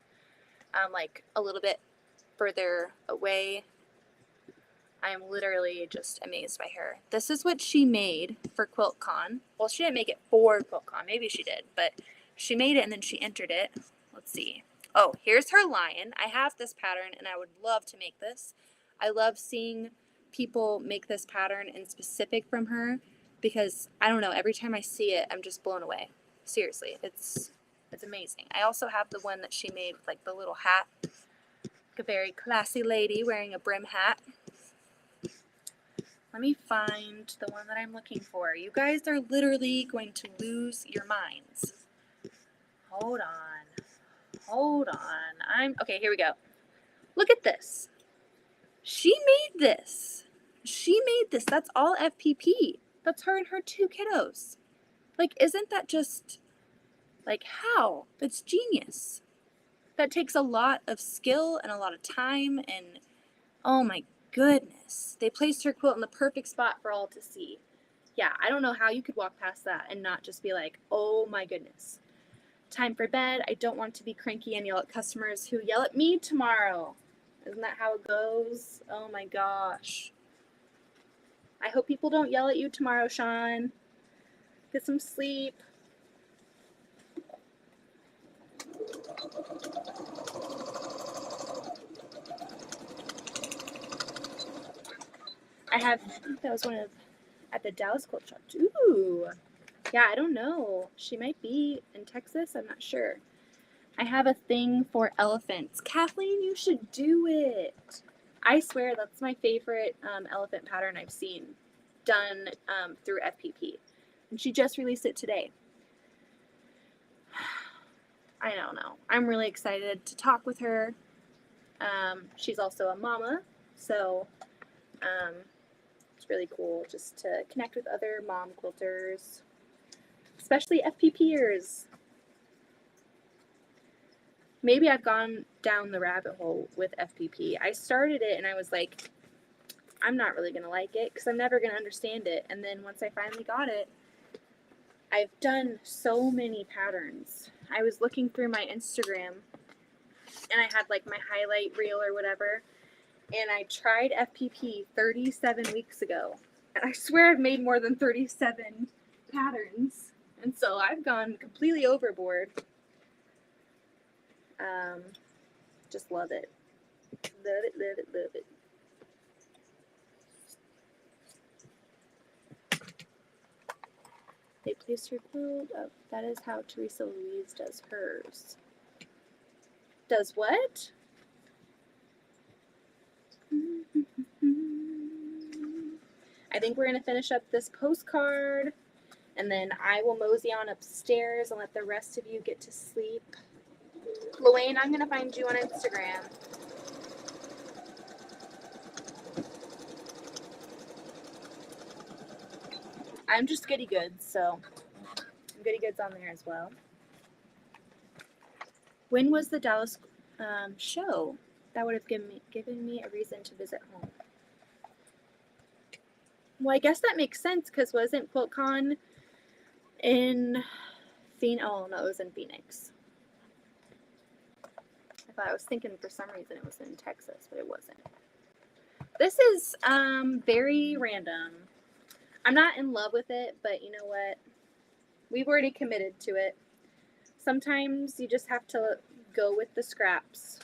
like a little bit further away. I am literally just amazed by her. This is what she made for QuiltCon. Well, she didn't make it for QuiltCon. Maybe she did, but she made it and then she entered it. Let's see. Oh, here's her lion. I have this pattern and I would love to make this. I love seeing people make this pattern in specific from her because I don't know, every time I see it, I'm just blown away. Seriously, it's amazing. I also have the one that she made with like the little hat. Like a very classy lady wearing a brim hat. Let me find the one that I'm looking for. You guys are literally going to lose your minds. Hold on. Okay, here we go. Look at this. She made this. That's all FPP. That's her and her 2 kiddos. Like, isn't that just, like, how? That's genius. That takes a lot of skill and a lot of time and, oh my goodness. They placed her quilt in the perfect spot for all to see. Yeah, I don't know how you could walk past that and not just be like, oh my goodness. Time for bed. I don't want to be cranky and yell at customers who yell at me tomorrow. Isn't that how it goes? Oh my gosh. I hope people don't yell at you tomorrow, Sean. Get some sleep. I think that was one of, at the Dallas Quilt Shop. Ooh. Yeah, I don't know. She might be in Texas. I'm not sure. I have a thing for elephants. Kathleen, you should do it. I swear that's my favorite elephant pattern I've seen done through FPP. And she just released it today. I don't know. I'm really excited to talk with her. She's also a mama, so it's really cool just to connect with other mom quilters, especially FPPers. Maybe I've gone down the rabbit hole with FPP. I started it and I was like, I'm not really going to like it because I'm never going to understand it. And then once I finally got it, I've done so many patterns. I was looking through my Instagram and I had like my highlight reel or whatever, and I tried FPP 37 weeks ago. And I swear I've made more than 37 patterns. And so I've gone completely overboard. Just love it. Love it, love it, love it. They placed her quilt up. That is how Teresa Louise does hers. Does what? I think we're going to finish up this postcard, and then I will mosey on upstairs and let the rest of you get to sleep. Luane, I'm going to find you on Instagram. I'm just Goody Goods, so Goody Goods on there as well. When was the Dallas show? That would have given me a reason to visit home. Well, I guess that makes sense because wasn't QuiltCon in Phoenix? Oh, no, it was in Phoenix. I thought I was thinking for some reason it was in Texas, but it wasn't. This is very random. I'm not in love with it, but you know what? We've already committed to it. Sometimes you just have to go with the scraps.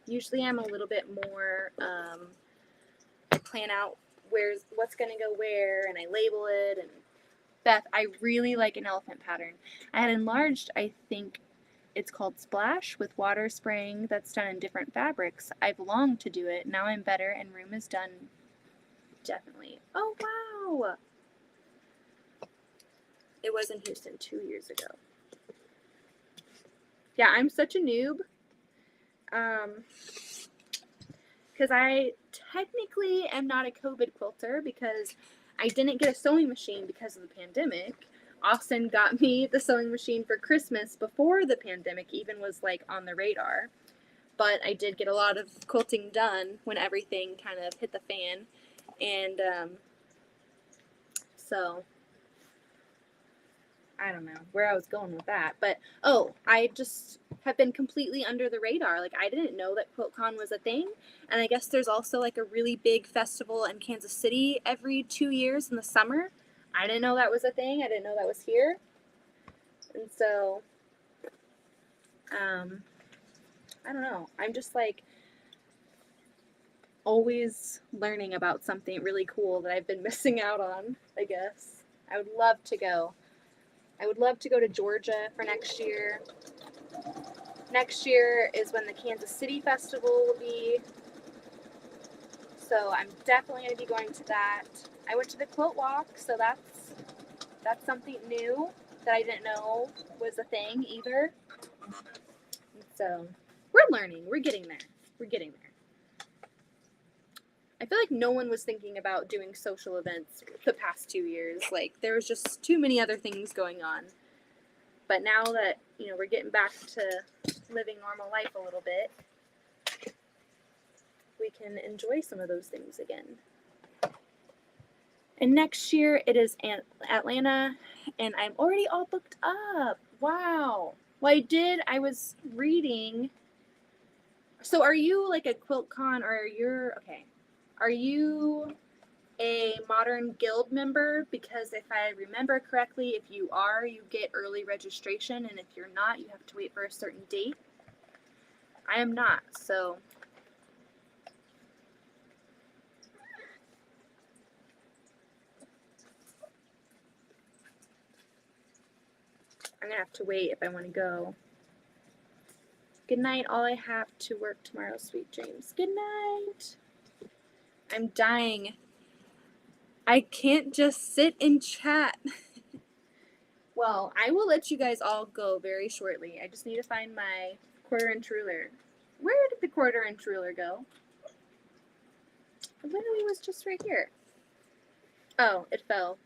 Usually I'm a little bit more, I plan out what's going to go where, and I label it. And Beth, I really like an elephant pattern. I had enlarged, I think it's called Splash, with water spraying that's done in different fabrics. I've longed to do it. Now I'm better, and room is done. Definitely. Oh, wow. It was in Houston 2 years ago. Yeah, I'm such a noob. Because I technically am not a COVID quilter because I didn't get a sewing machine because of the pandemic. Austin got me the sewing machine for Christmas before the pandemic even was like on the radar. But I did get a lot of quilting done when everything kind of hit the fan. And so I don't know where I was going with that. But I just have been completely under the radar. Like, I didn't know that QuiltCon was a thing. And I guess there's also like a really big festival in Kansas City every 2 years in the summer. I didn't know that was a thing. I didn't know that was here. And so I don't know. I'm just like always learning about something really cool that I've been missing out on, I guess. I would love to go. I would love to go to Georgia for next year. Next year is when the Kansas City Festival will be. So I'm definitely going to be going to that. I went to the Quilt Walk, so that's something new that I didn't know was a thing either. So we're learning. We're getting there. We're getting there. I feel like no one was thinking about doing social events the past 2 years. Like, there was just too many other things going on. But now that, we're getting back to living normal life a little bit, we can enjoy some of those things again. And next year it is Atlanta, and I'm already all booked up. Wow. Well, I was reading. So are you like a QuiltCon, or are you a Modern Guild member? Because if I remember correctly, if you are, you get early registration, and if you're not, you have to wait for a certain date. I am not, so I'm gonna have to wait if I want to go. Good night. All I have to work tomorrow. Sweet dreams. Good night. I'm dying. I can't just sit and chat. Well, I will let you guys all go very shortly. I just need to find my 1/4" ruler. Where did the 1/4" ruler go? It literally was just right here. Oh, it fell.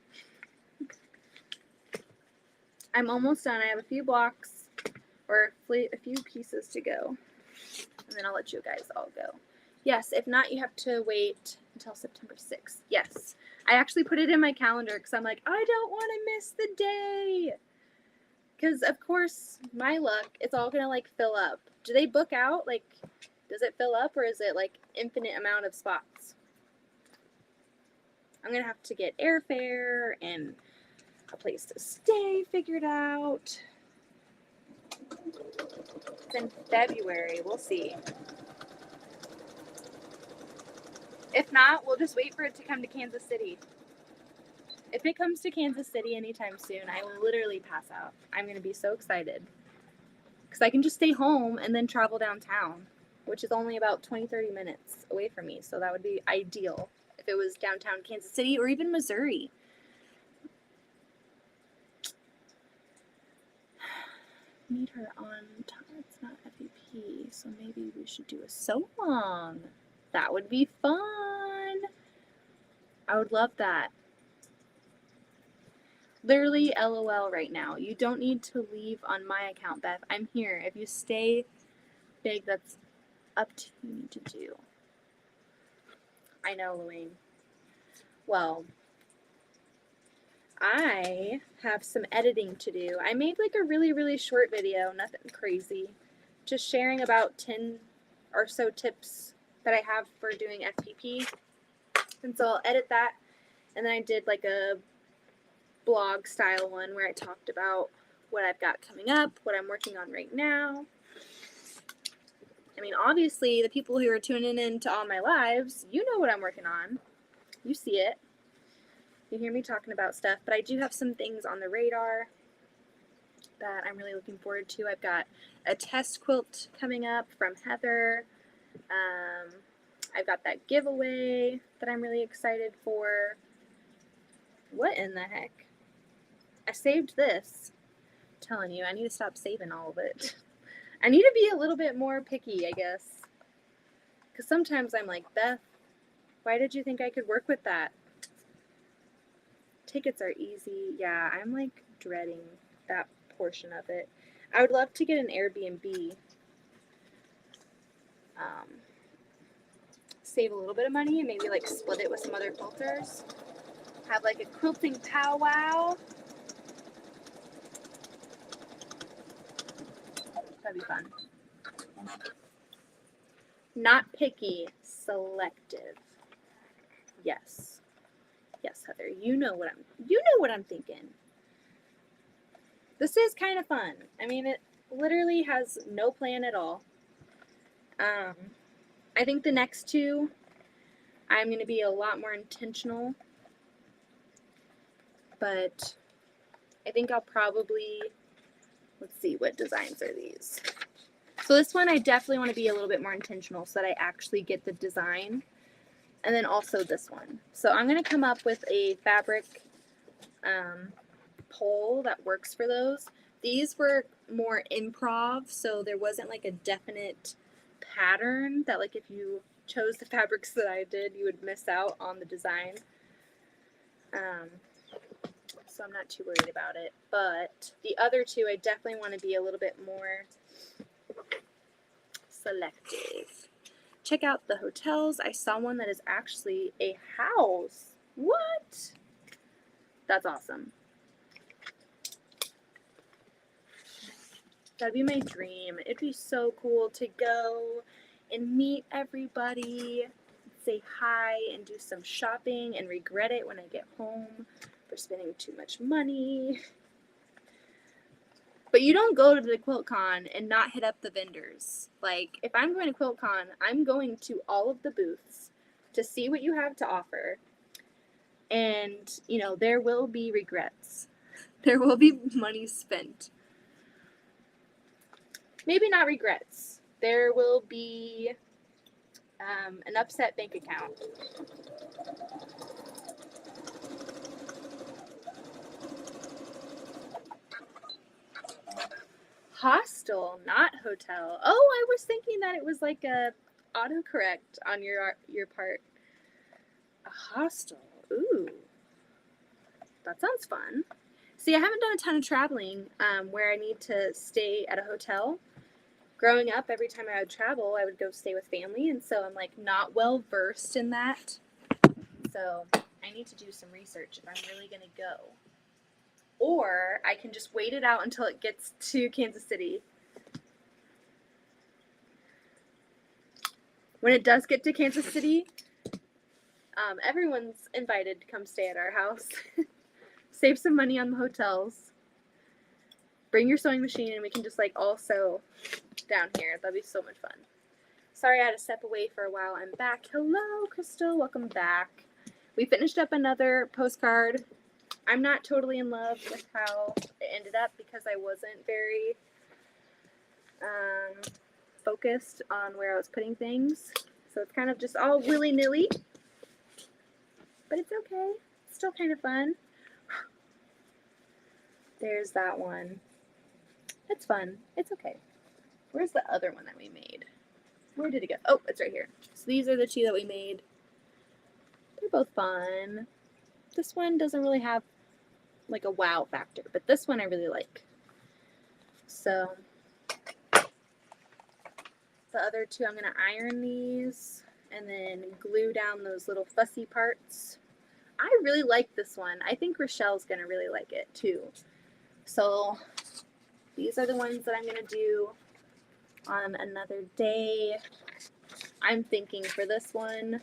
I'm almost done. I have a few blocks, or a few pieces to go, and then I'll let you guys all go. Yes, if not, you have to wait until September 6th. Yes. I actually put it in my calendar because I'm like, I don't want to miss the day. Because, of course, my luck, it's all going to, like, fill up. Do they book out? Like, does it fill up, or is it, like, infinite amount of spots? I'm going to have to get airfare and a place to stay figured out. It's in February. We'll see. If not, we'll just wait for it to come to Kansas City. If it comes to Kansas City anytime soon, I will literally pass out. I'm going to be so excited. Because I can just stay home and then travel downtown, which is only about 20-30 minutes away from me. So that would be ideal if it was downtown Kansas City or even Missouri. Meet her on time. It's not FEP, so maybe we should do a sew-along. That would be fun. I would love that. Literally LOL right now. You don't need to leave on my account, Beth. I'm here. If you stay big, that's up to you to do. I know, Louine. Well, I have some editing to do. I made like a really, really short video, nothing crazy. Just sharing about 10 or so tips that I have for doing FPP. And so I'll edit that. And then I did like a blog style one where I talked about what I've got coming up, what I'm working on right now. I mean, obviously, the people who are tuning in to all my lives, you know what I'm working on. You see it. You hear me talking about stuff, but I do have some things on the radar that I'm really looking forward to. I've got a test quilt coming up from Heather. I've got that giveaway that I'm really excited for. What in the heck? I saved this. I'm telling you, I need to stop saving all of it. I need to be a little bit more picky, I guess. Because sometimes I'm like, Beth, why did you think I could work with that? Tickets are easy. Yeah, I'm like dreading that portion of it. I would love to get an Airbnb. Save a little bit of money and maybe like split it with some other quilters. Have like a quilting powwow. That'd be fun. Not picky, selective. Yes. Yes, Heather. You know what I'm thinking. This is kind of fun. I mean, it literally has no plan at all. I think the next two, I'm going to be a lot more intentional. But I think I'll probably, let's see, what designs are these? So this one, I definitely want to be a little bit more intentional so that I actually get the design. And then also this one. So I'm going to come up with a fabric poll that works for those. These were more improv, so there wasn't like a definite pattern that like if you chose the fabrics that I did, you would miss out on the design. So I'm not too worried about it. But the other two, I definitely want to be a little bit more selective. Check out the hotels. I saw one that is actually a house. What? That's awesome. That'd be my dream. It'd be so cool to go and meet everybody, say hi, and do some shopping and regret it when I get home for spending too much money. But you don't go to the QuiltCon and not hit up the vendors. Like, if I'm going to QuiltCon, I'm going to all of the booths to see what you have to offer. And, you know, there will be regrets. There will be money spent. Maybe not regrets. There will be an upset bank account. Hostel, not hotel. Oh, I was thinking that it was like a autocorrect on your part. A hostel. Ooh. That sounds fun. See, I haven't done a ton of traveling where I need to stay at a hotel. Growing up, every time I would travel, I would go stay with family, and so I'm like not well versed in that. So I need to do some research if I'm really gonna go. Or I can just wait it out until it gets to Kansas City. When it does get to Kansas City, everyone's invited to come stay at our house. Save some money on the hotels. Bring your sewing machine and we can just like all sew down here. That'd be so much fun. Sorry I had to step away for a while. I'm back. Hello, Crystal. Welcome back. We finished up another postcard. I'm not totally in love with how it ended up because I wasn't very focused on where I was putting things. So it's kind of just all willy-nilly. But it's okay. It's still kind of fun. There's that one. It's fun. It's okay. Where's the other one that we made? Where did it go? Oh, it's right here. So these are the two that we made. They're both fun. This one doesn't really have like a wow factor, but this one I really like. So the other two, I'm going to iron these and then glue down those little fussy parts. I really like this one. I think Rochelle's going to really like it too. So these are the ones that I'm going to do on another day. I'm thinking for this one,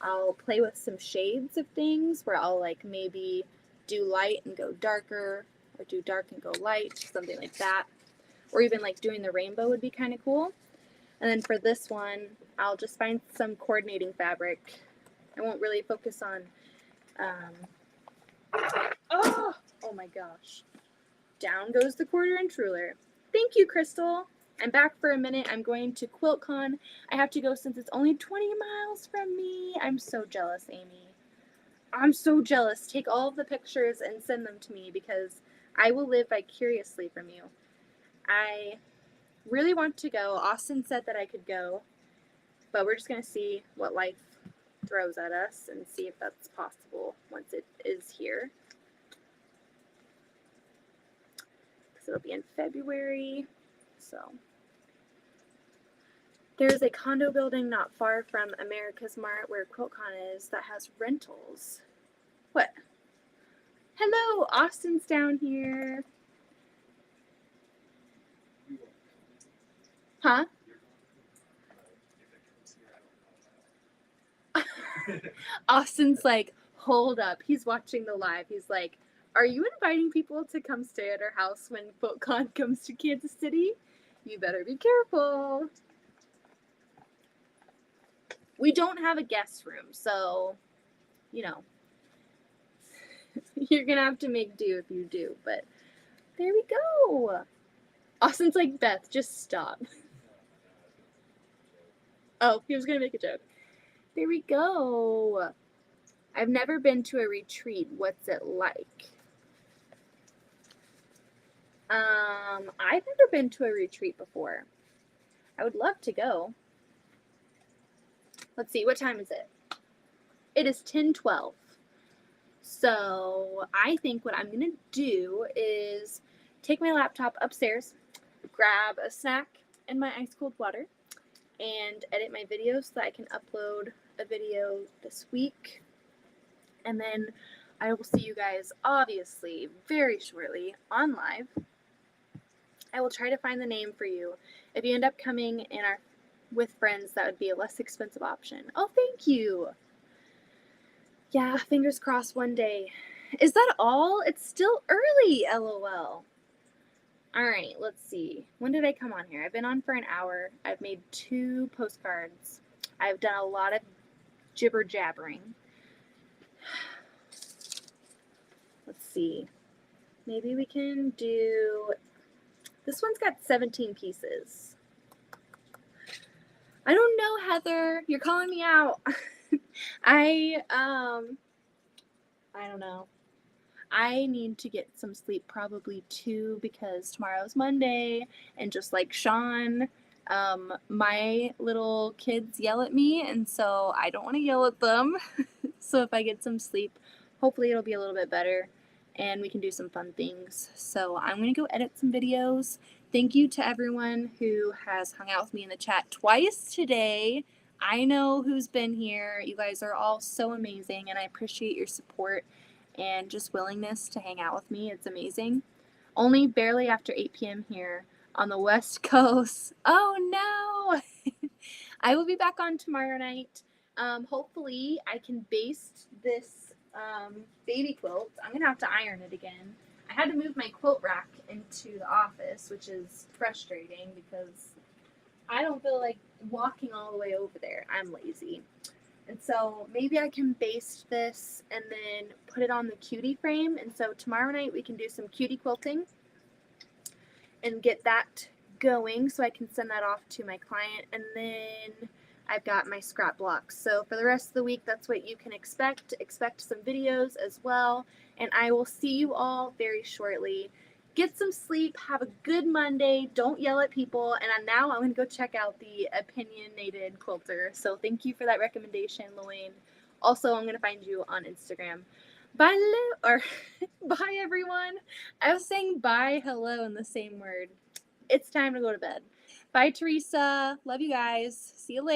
I'll play with some shades of things where I'll like maybe do light and go darker, or do dark and go light, something like that. Or even like doing the rainbow would be kind of cool. And then for this one, I'll just find some coordinating fabric. I won't really focus on, oh my gosh. Down goes the 1/4" ruler. Thank you, Crystal. I'm back for a minute. I'm going to QuiltCon. I have to go since it's only 20 miles from me. I'm so jealous, Amy. I'm so jealous. Take all of the pictures and send them to me because I will live vicariously from you. I really want to go. Austin said that I could go, but we're just going to see what life throws at us and see if that's possible once it is here. Because it'll be in February. So there's a condo building not far from America's Mart where QuiltCon is that has rentals. What? Hello, Austin's down here. Huh? Austin's like, hold up. He's watching the live. He's like, are you inviting people to come stay at our house when QuiltCon comes to Kansas City? You better be careful. We don't have a guest room, so, you know, you're going to have to make do if you do. But there we go. Austin's like, Beth, just stop. Oh, he was going to make a joke. There we go. I've never been to a retreat. What's it like? I've never been to a retreat before. I would love to go. Let's see, what time is it? It is 10:12. So I think what I'm gonna do is take my laptop upstairs, grab a snack and my ice cold water, and edit my video so that I can upload a video this week. And then I will see you guys obviously very shortly on live. I will try to find the name for you. If you end up coming in with friends, that would be a less expensive option. Oh, thank you. Yeah, fingers crossed one day. Is that all? It's still early, LOL. All right, let's see. When did I come on here? I've been on for an hour. I've made 2 postcards. I've done a lot of jibber jabbering. Let's see. Maybe we can do... This one's got 17 pieces. I don't know, Heather. You're calling me out. I don't know. I need to get some sleep probably too because tomorrow's Monday and just like Sean, my little kids yell at me and so I don't want to yell at them. So if I get some sleep, hopefully it'll be a little bit better and we can do some fun things. So I'm going to go edit some videos. Thank you to everyone who has hung out with me in the chat twice today. I know who's been here. You guys are all so amazing and I appreciate your support and just willingness to hang out with me. It's amazing. Only barely after 8 p.m. here on the West Coast. Oh no! I will be back on tomorrow night. Hopefully I can baste this baby quilt. I'm going to have to iron it again. I had to move my quilt rack into the office, which is frustrating because I don't feel like walking all the way over there. I'm lazy. And so maybe I can baste this and then put it on the cutie frame. And so tomorrow night we can do some cutie quilting and get that going so I can send that off to my client. And then I've got my scrap blocks. So for the rest of the week, that's what you can expect. Expect some videos as well. And I will see you all very shortly. Get some sleep. Have a good Monday. Don't yell at people. And now I'm going to go check out the Opinionated Quilter. So thank you for that recommendation, Luane. Also, I'm going to find you on Instagram. Bye, bye, everyone. I was saying bye, hello in the same word. It's time to go to bed. Bye, Teresa. Love you guys. See you later.